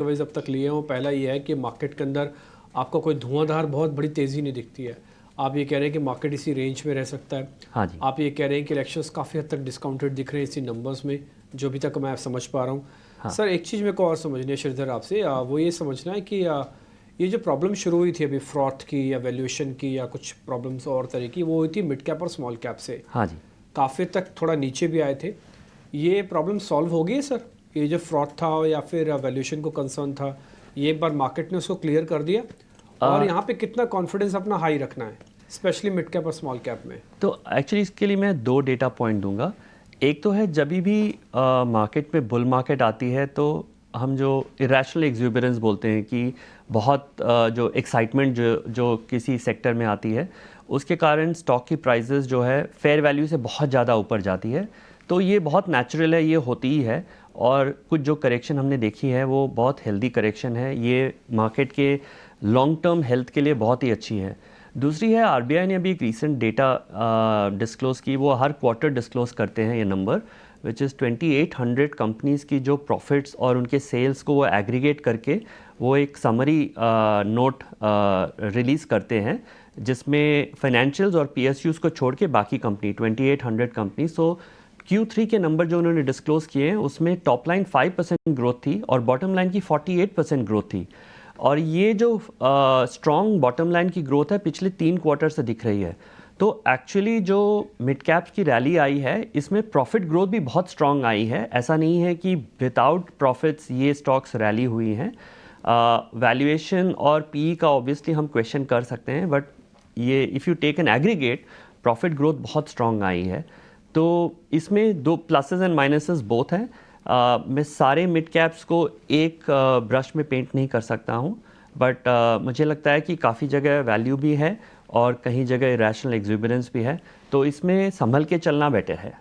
Wise अब तक लिए हों, पहला ये है कि मार्केट के अंदर आपको कोई धुआंधार बहुत बड़ी तेज़ी नहीं दिखती है। आप ये कह रहे हैं कि मार्केट इसी रेंज में रह सकता है। हाँ जी। आप ये कह रहे हैं कि इलेक्शंस काफ़ी हद तक डिस्काउंटेड दिख रहे हैं इसी नंबर्स में, जो अभी तक मैं समझ पा रहा हूँ। हाँ। सर एक चीज़ मेरे को और समझनी है श्रीधर आपसे, वो ये समझना है कि ये जो प्रॉब्लम शुरू हुई थी अभी फ्रॉथ की या वैल्यूएशन की या कुछ प्रॉब्लम्स और तरह की, वो हुई थी मिड कैप और स्मॉल कैप से। हाँ जी। काफ़ी तक थोड़ा नीचे भी आए थे। ये प्रॉब्लम सॉल्व हो गई है सर? ये जो फ्रॉड था या फिर वैल्यूएशन को कंसर्न था, ये एक बार मार्केट ने उसको क्लियर कर दिया? और यहाँ पे कितना कॉन्फिडेंस अपना हाई रखना है, स्पेशली मिड कैप और स्मॉल कैप में? तो एक्चुअली इसके लिए मैं 2 डेटा पॉइंट दूंगा। एक तो है जब भी मार्केट में बुल मार्केट आती है तो हम जो इरेशनल एक्सुबरेंस बोलते हैं कि बहुत जो एक्साइटमेंट जो किसी सेक्टर में आती है, उसके कारण स्टॉक की प्राइसेस जो है फेयर वैल्यू से बहुत ज़्यादा ऊपर जाती है। तो ये बहुत नेचुरल है, ये होती ही है। और कुछ जो करेक्शन हमने देखी है वो बहुत हेल्दी करेक्शन है, ये मार्केट के लॉन्ग टर्म हेल्थ के लिए बहुत ही अच्छी है। दूसरी है, आरबीआई ने अभी एक रीसेंट डेटा डिस्क्लोज़ की, वो हर क्वार्टर डिस्क्लोज़ करते हैं ये नंबर, विच इज़ 2800 कंपनीज़ की जो प्रॉफिट्स और उनके सेल्स को वो एग्रीगेट करके वो एक समरी नोट रिलीज़ करते हैं, जिसमें फाइनेंशियल्स और पीएसयूज़ को छोड़ के बाकी कंपनी 2800 कंपनी। सो Q3 के नंबर जो उन्होंने डिस्क्लोज़ किए हैं उसमें टॉप लाइन 5% ग्रोथ थी और बॉटम लाइन की 48% ग्रोथ थी। और ये जो स्ट्रॉन्ग बॉटम लाइन की ग्रोथ है पिछले 3 क्वार्टर से दिख रही है। तो एक्चुअली जो मिड कैप्स की रैली आई है इसमें प्रॉफिट ग्रोथ भी बहुत स्ट्रॉन्ग आई है। ऐसा नहीं है कि विदाउट प्रॉफिट्स ये स्टॉक्स रैली हुई हैं। वैल्यूएशन और पीई का ऑब्वियसली हम क्वेश्चन कर सकते हैं, बट ये if you take an aggregate profit growth बहुत स्ट्रॉन्ग आई है। तो इसमें 2 प्लसेस एंड माइनसेस बोथ हैं। मैं सारे मिड कैप्स को एक ब्रश में पेंट नहीं कर सकता हूँ, बट मुझे लगता है कि काफ़ी जगह वैल्यू भी है और कहीं जगह इरेशनल एक्सुबरेंस भी है, तो इसमें संभल के चलना बेटर है।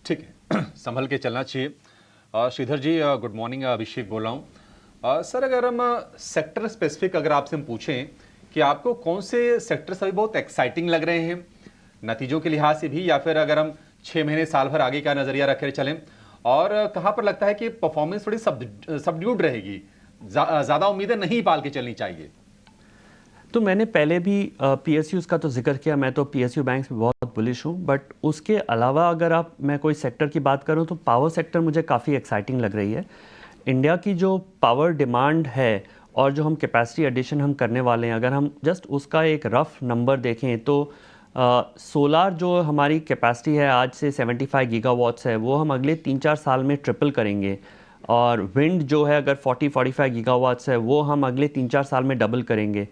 ठीक है, संभल के चलना चाहिए। श्रीधर जी गुड मॉर्निंग, अभिषेक बोल रहा हूँ। सर अगर हम सेक्टर स्पेसिफिक अगर आपसे हम पूछें कि आपको कौन से सेक्टर्स अभी बहुत एक्साइटिंग लग रहे हैं नतीजों के लिहाज से भी, या फिर अगर हम 6 महीने साल भर आगे का नजरिया रखे चलें, और कहां पर लगता है कि परफॉर्मेंस थोड़ी सबड्यूड रहेगी, ज्यादा उम्मीदें नहीं पाल के चलनी चाहिए? तो मैंने पहले भी पीएसयूज़ का तो जिक्र किया, मैं तो पीएसयू बैंक्स में बहुत बुलिश हूँ, बट उसके अलावा अगर मैं कोई सेक्टर की बात करूँ तो पावर सेक्टर मुझे काफ़ी एक्साइटिंग लग रही है। इंडिया की जो पावर डिमांड है और जो हम कैपेसिटी एडिशन हम करने वाले हैं, अगर हम जस्ट उसका एक रफ नंबर देखें तो सोलार जो हमारी कैपेसिटी है आज से 75 गीगावाट्स है, वो हम अगले 3-4 साल में ट्रिपल करेंगे। और विंड जो है अगर 40-45 गीगावाट्स है, वो हम अगले 3-4 साल में डबल करेंगे।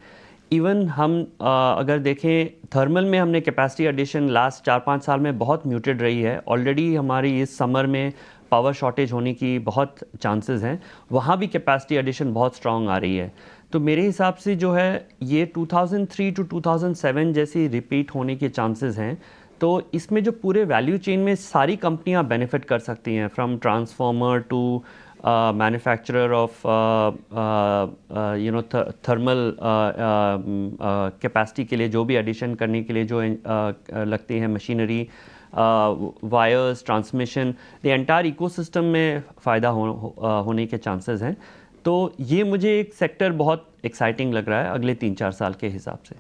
इवन हम अगर देखें थर्मल में हमने कैपेसिटी एडिशन लास्ट 4-5 साल में बहुत म्यूटेड रही है। ऑलरेडी हमारी इस समर में पावर शॉर्टेज होने की बहुत चांसेस हैं, वहाँ भी कैपेसिटी एडिशन बहुत स्ट्रांग आ रही है। तो मेरे हिसाब से जो है ये 2003 टू 2007 जैसी रिपीट होने के चांसेस हैं। तो इसमें जो पूरे वैल्यू चेन में सारी कंपनियां बेनिफिट कर सकती हैं, from transformer to manufacturer of thermal capacity के लिए जो भी एडिशन करने के लिए जो लगती है machinery, wires, transmission, the entire ecosystem में फ़ायदा होने के चांसेस हैं। तो ये मुझे एक सेक्टर बहुत एक्साइटिंग लग रहा है अगले 3-4 साल के हिसाब से।